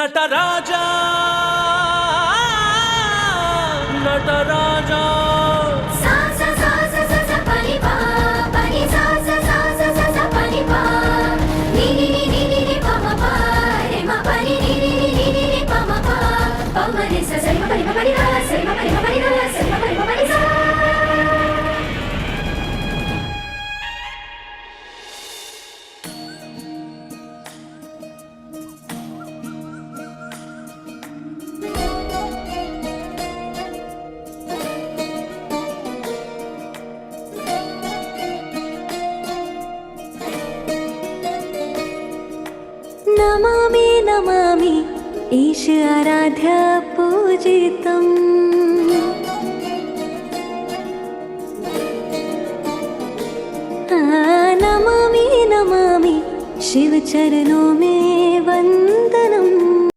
నటరాజా నటరాజా नमामि नमामि ईश आराध्य पूजितम् नमामि नमामि शिव चरणों में वंदनम्